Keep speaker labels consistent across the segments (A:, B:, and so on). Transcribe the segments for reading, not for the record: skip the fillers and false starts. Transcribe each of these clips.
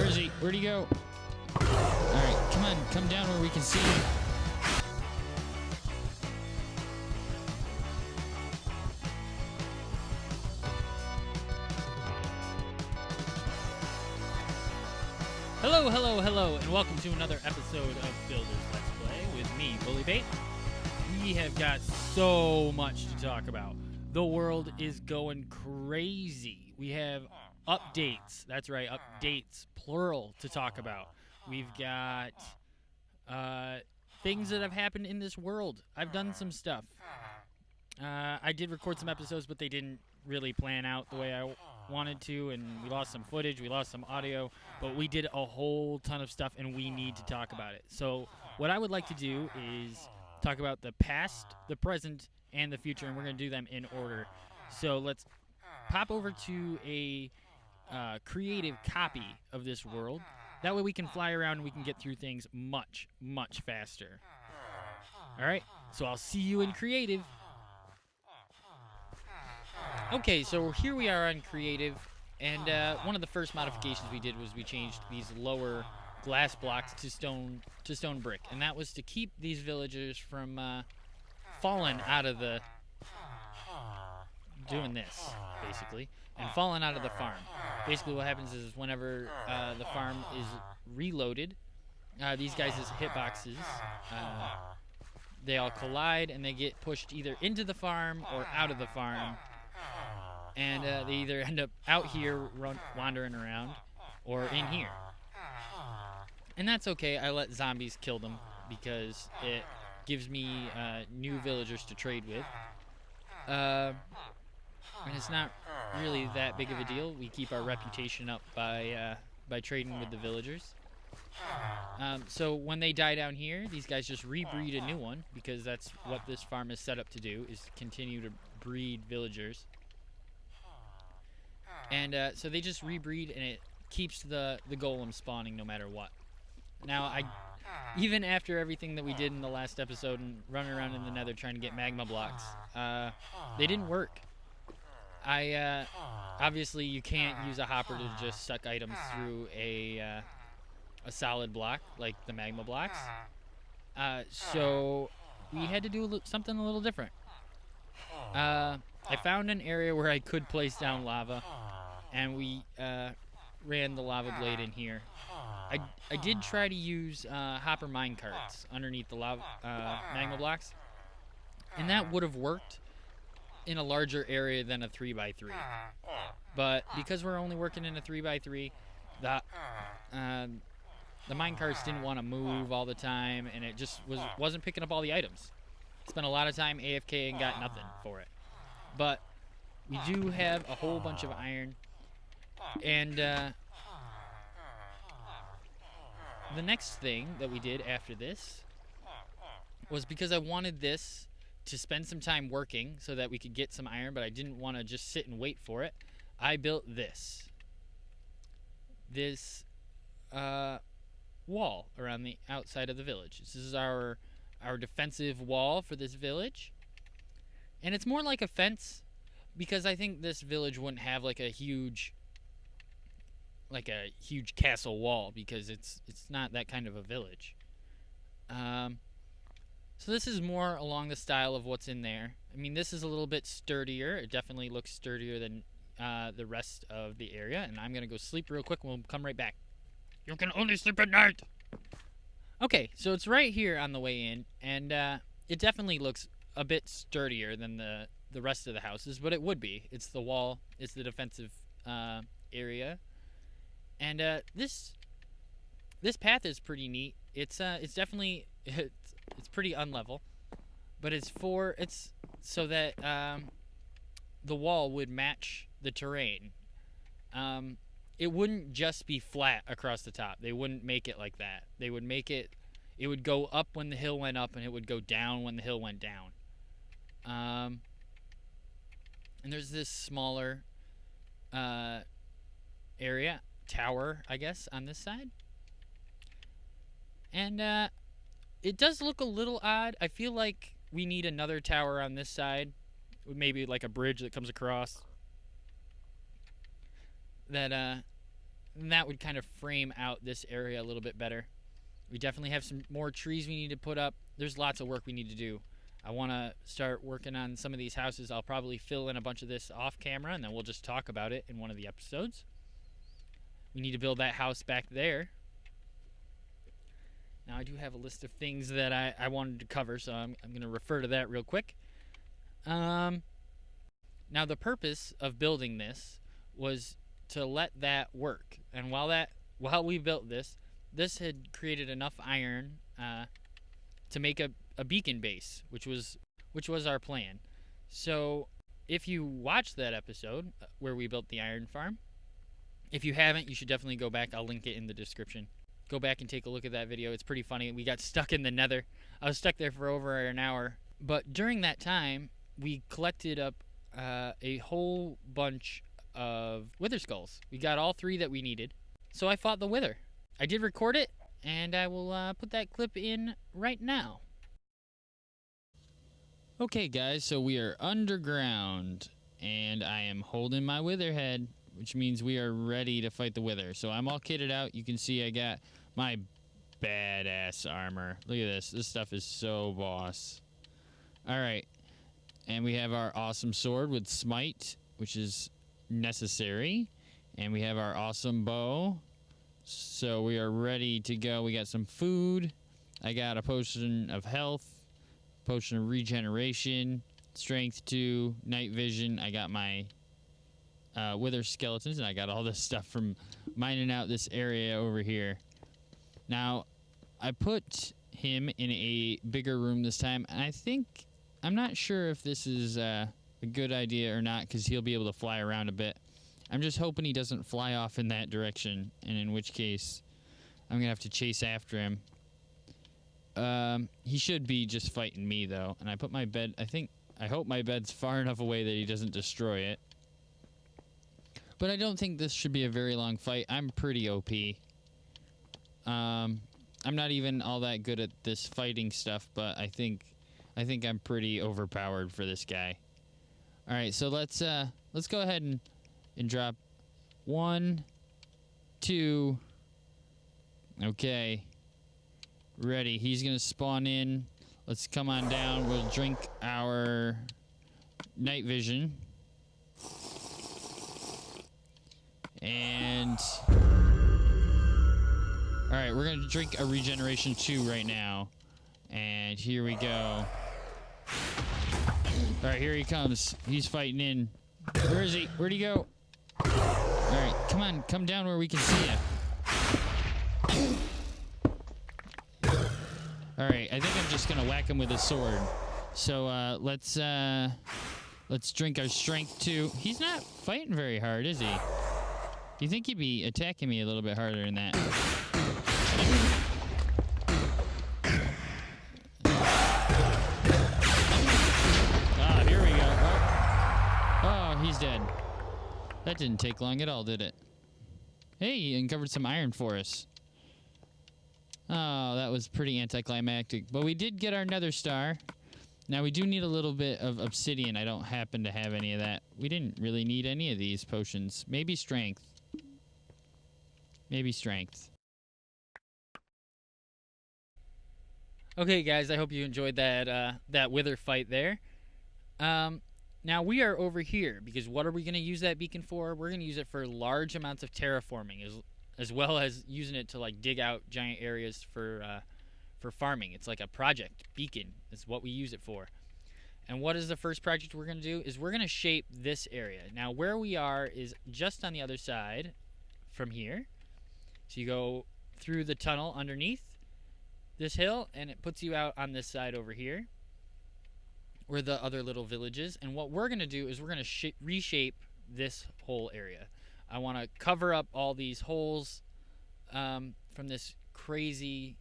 A: is he? Where'd he go? Alright, come on. Come down where we can see him. Hello, hello, hello, and welcome to another episode of Builders Let's Play with me, BullyBait. We have got so much to talk about. The world is going crazy. We have updates. That's right, updates, plural, to talk about. We've got things that have happened in this world. I've done some stuff. I did record some episodes, but they didn't really plan out the way I wanted to, and we lost some footage, we lost some audio, but we did a whole ton of stuff, and we need to talk about it. So what I would like to do is talk about the past, the present, and the future, and we're going to do them in order. So let's pop over to a creative copy of this world. That way we can fly around and we can get through things much, much faster. Alright, so I'll see you in creative. Okay, so here we are on creative, and one of the first modifications we did was we changed these lower glass blocks to stone brick, and that was to keep these villagers from falling out of the doing this basically, and falling out of the farm. Basically, what happens is whenever the farm is reloaded, these guys' hitboxes they all collide and they get pushed either into the farm or out of the farm. And they either end up out here wandering around or in here. And that's okay. I let zombies kill them because it gives me new villagers to trade with. And it's not really that big of a deal. We keep our reputation up by trading with the villagers. So when they die down here, these guys just rebreed a new one, because that's what this farm is set up to do, is continue to breed villagers. And so they just rebreed, and it keeps the golem spawning no matter what. Now, even after everything that we did in the last episode and running around in the nether trying to get magma blocks, they didn't work. Obviously you can't use a hopper to just suck items through a solid block like the magma blocks. So we had to do something a little different. I found an area where I could place down lava, and we ran the lava blade in here. I did try to use hopper minecarts underneath the lava magma blocks, and that would have worked in a larger area than a 3x3. But because we're only working in a 3x3, the minecarts didn't want to move all the time, and it just wasn't picking up all the items. Spent a lot of time AFK and got nothing for it. But we do have a whole bunch of iron, and the next thing that we did after this was, because I wanted this to spend some time working so that we could get some iron, but I didn't want to just sit and wait for it, I built this wall around the outside of the village. This is our defensive wall for this village. And it's more like a fence, because I think this village wouldn't have like a huge castle wall, because it's not that kind of a village. So this is more along the style of what's in there. I mean, this is a little bit sturdier. It definitely looks sturdier than the rest of the area. And I'm gonna go sleep real quick, and we'll come right back. You can only sleep at night. Okay, so it's right here on the way in, and it definitely looks a bit sturdier than the rest of the houses, but it would be. It's the wall. It's the defensive area, and this path is pretty neat. It's definitely it's pretty unlevel, but it's so that the wall would match the terrain. It wouldn't just be flat across the top. They wouldn't make it like that. They would make it would go up when the hill went up, and it would go down when the hill went down. And there's this smaller area, tower, I guess, on this side. And it does look a little odd. I feel like we need another tower on this side, with maybe like a bridge that comes across. That And that would kind of frame out this area a little bit better. We definitely have some more trees we need to put up. There's lots of work we need to do. I want to start working on some of these houses. I'll probably fill in a bunch of this off camera, and then we'll just talk about it in one of the episodes. We need to build that house back there. Now I do have a list of things that I wanted to cover, so I'm going to refer to that real quick. Now the purpose of building this was to let that work, and while we built this had created enough iron to make a beacon base, which was our plan. So if you watched that episode where we built the iron farm, if you haven't, you should definitely go back. I'll link it in the description. Go back and take a look at that video. It's pretty funny. We got stuck in the nether. I was stuck there for over an hour, but during that time we collected up a whole bunch of wither skulls. We got all 3 that we needed, so I fought the wither. I did record it, and I will put that clip in right now. Okay guys, so we are underground, and I am holding my wither head, which means we are ready to fight the wither. So I'm all kitted out. You can see I got my badass armor. Look at this. This stuff is so boss. Alright, and we have our awesome sword with smite, which is necessary, and we have our awesome bow. So we are ready to go. We got some food. I got a potion of health, potion of regeneration, strength 2, night vision. I got my wither skeletons, and I got all this stuff from mining out this area over here. Now, I put him in a bigger room this time, and I'm not sure if this is a good idea or not, because he'll be able to fly around a bit. I'm just hoping he doesn't fly off in that direction, and in which case I'm going to have to chase after him. He should be just fighting me, though. And I put my bed... I hope my bed's far enough away that he doesn't destroy it. But I don't think this should be a very long fight. I'm pretty OP. I'm not even all that good at this fighting stuff, but I think I'm pretty overpowered for this guy. Alright, so let's go ahead and drop 1, 2. Okay. Ready. He's gonna spawn in. Let's come on down. We'll drink our night vision. And alright, we're gonna drink a regeneration 2 right now. And here we go. Alright, here he comes. He's fighting in. Where is he? Where'd he go? Alright, come on. Come down where we can see you. Alright, I think I'm just gonna whack him with a sword. So, let's drink our strength 2. He's not fighting very hard, is he? You think he'd be attacking me a little bit harder than that? Ah, here we go. Oh, he's dead. That didn't take long at all, did it? Hey, he uncovered some iron for us. Oh, that was pretty anticlimactic. But we did get our nether star. Now, we do need a little bit of obsidian. I don't happen to have any of that. We didn't really need any of these potions. Maybe strength. Maybe strength. Okay, guys, I hope you enjoyed that wither fight there. Now, we are over here, because what are we going to use that beacon for? We're going to use it for large amounts of terraforming, as well as using it to like dig out giant areas for farming. It's like a project beacon is what we use it for. And what is the first project we're going to do is we're going to shape this area. Now where we are is just on the other side from here. So you go through the tunnel underneath this hill and it puts you out on this side over here where the other little village is. And what we're going to do is we're going to reshape this whole area. I want to cover up all these holes from this crazy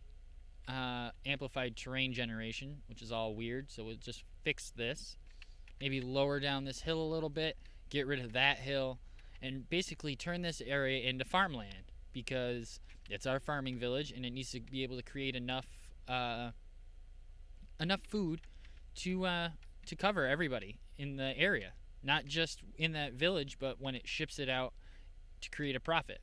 A: amplified terrain generation, which is all weird. So we'll just fix this. Maybe lower down this hill a little bit, get rid of that hill, and basically turn this area into farmland because it's our farming village and it needs to be able to create enough food to cover everybody in the area. Not just in that village, but when it ships it out to create a profit.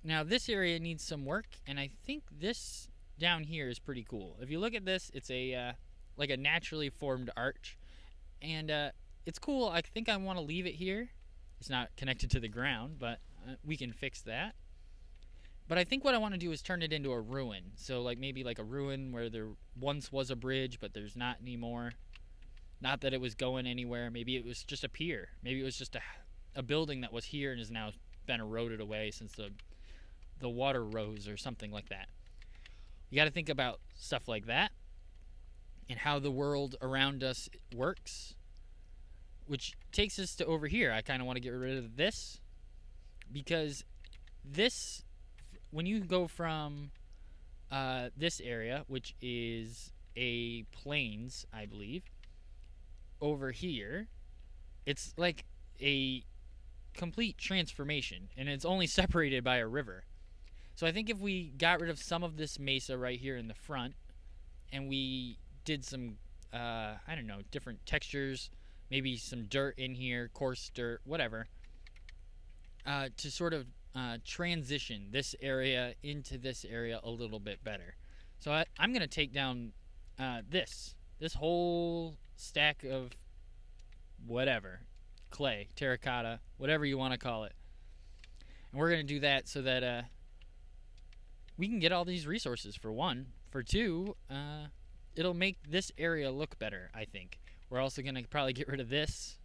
A: Now this area needs some work, and I think this down here is pretty cool. If you look at this, it's a like a naturally formed arch, and it's cool. I think I want to leave it here. It's not connected to the ground, but we can fix that. But I think what I want to do is turn it into a ruin. So like maybe like a ruin where there once was a bridge, but there's not anymore. Not that it was going anywhere. Maybe it was just a pier. Maybe it was just a building that was here and has now been eroded away since the water rose or something like that. You got to think about stuff like that and how the world around us works, which takes us to over here. I kind of want to get rid of this because this, when you go from this area, which is a plains, I believe, over here, it's like a complete transformation, and it's only separated by a river. So I think if we got rid of some of this mesa right here in the front, and we did some, I don't know, different textures, maybe some dirt in here, coarse dirt, whatever, to sort of transition this area into this area a little bit better. So I'm going to take down this whole stack of whatever, clay, terracotta, whatever you want to call it. And we're going to do that so that we can get all these resources, for one. For two, it'll make this area look better, I think. We're also going to probably get rid of this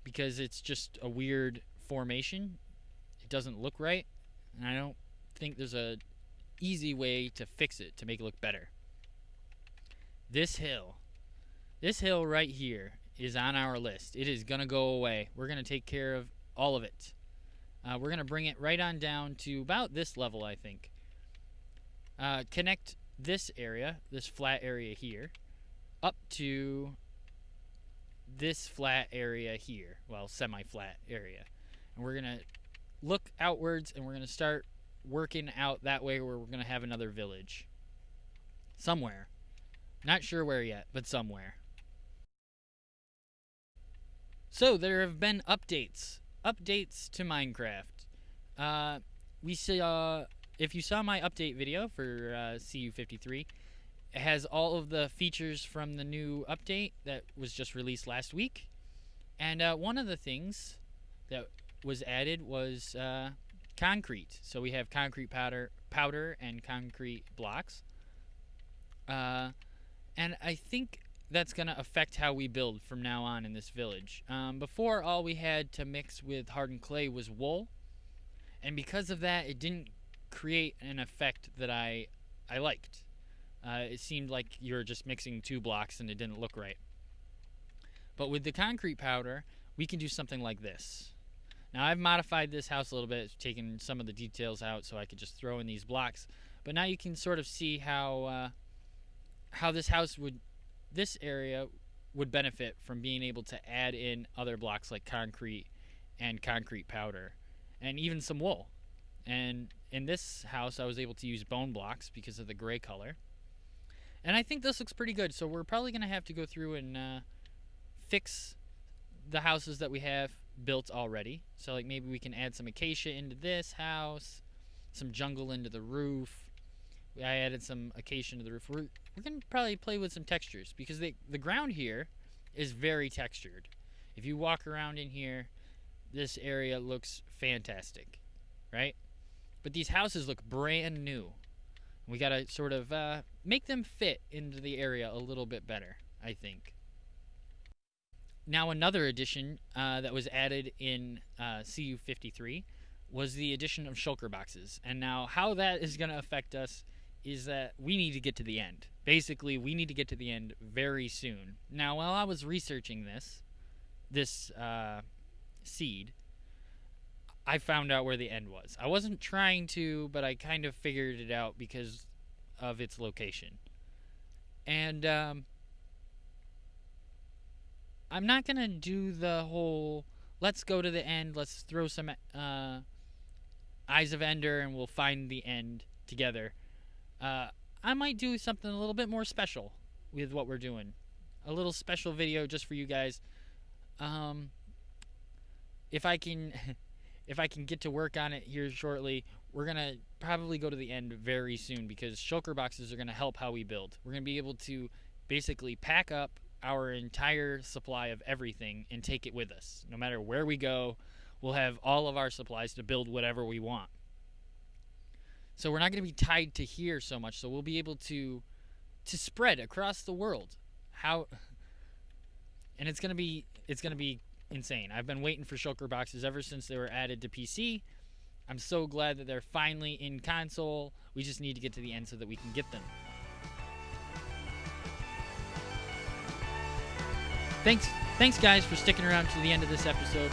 A: because it's just a weird formation. It doesn't look right, and I don't think there's a easy way to fix it to make it look better. This hill right here is on our list. It is gonna go away. We're gonna take care of all of it. We're gonna bring it right on down to about this level, I think. Connect this area, this flat area here, up to this flat area here. Well, semi-flat area. And we're gonna look outwards, and we're gonna start working out that way where we're gonna have another village. Somewhere. Not sure where yet, but somewhere. So there have been updates to Minecraft. We saw, if you saw my update video for CU53, it has all of the features from the new update that was just released last week. And one of the things that was added was concrete. So we have concrete powder and concrete blocks. And I think that's going to affect how we build from now on in this village. Before, all we had to mix with hardened clay was wool, and because of that, it didn't create an effect that I liked. It seemed like you were just mixing two blocks and it didn't look right. But with the concrete powder, we can do something like this. Now, I've modified this house a little bit, taken some of the details out so I could just throw in these blocks, but now you can sort of see how this area would benefit from being able to add in other blocks like concrete and concrete powder and even some wool. And in this house I was able to use bone blocks because of the gray color. And I think this looks pretty good, so we're probably going to have to go through and fix the houses that we have built already. So like maybe we can add some acacia into this house, some jungle into the roof. I added some acacia into the roof. We're going to probably play with some textures because the ground here is very textured. If you walk around in here, this area looks fantastic, right? But these houses look brand new. We got to sort of make them fit into the area a little bit better, I think. Now, another addition that was added in CU53 was the addition of shulker boxes. And now how that is going to affect us is that we need to get to the end. Basically, we need to get to the end very soon. Now, while I was researching this seed, I found out where the end was. I wasn't trying to, but I kind of figured it out because of its location. And I'm not going to do the whole, let's go to the end, let's throw some Eyes of Ender and we'll find the end together. I might do something a little bit more special with what we're doing. A little special video just for you guys. If I can if I can get to work on it here shortly, we're going to probably go to the end very soon, because shulker boxes are going to help how we build. We're going to be able to basically pack up our entire supply of everything and take it with us. No matter where we go, we'll have all of our supplies to build whatever we want. So we're not going to be tied to here so much, so we'll be able to spread across the world. And it's going to be insane. I've been waiting for shulker boxes ever since they were added to PC. I'm so glad that they're finally in console. We just need to get to the end so that we can get them. Thanks guys for sticking around to the end of this episode.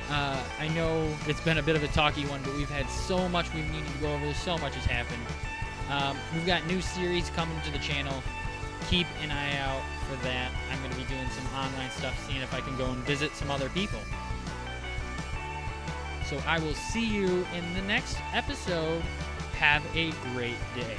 A: I know it's been a bit of a talky one, but we've had so much we've needed to go over. So much has happened. We've got new series coming to the channel. Keep an eye out for that. I'm going to be doing some online stuff, seeing if I can go and visit some other people. So I will see you in the next episode. Have a great day.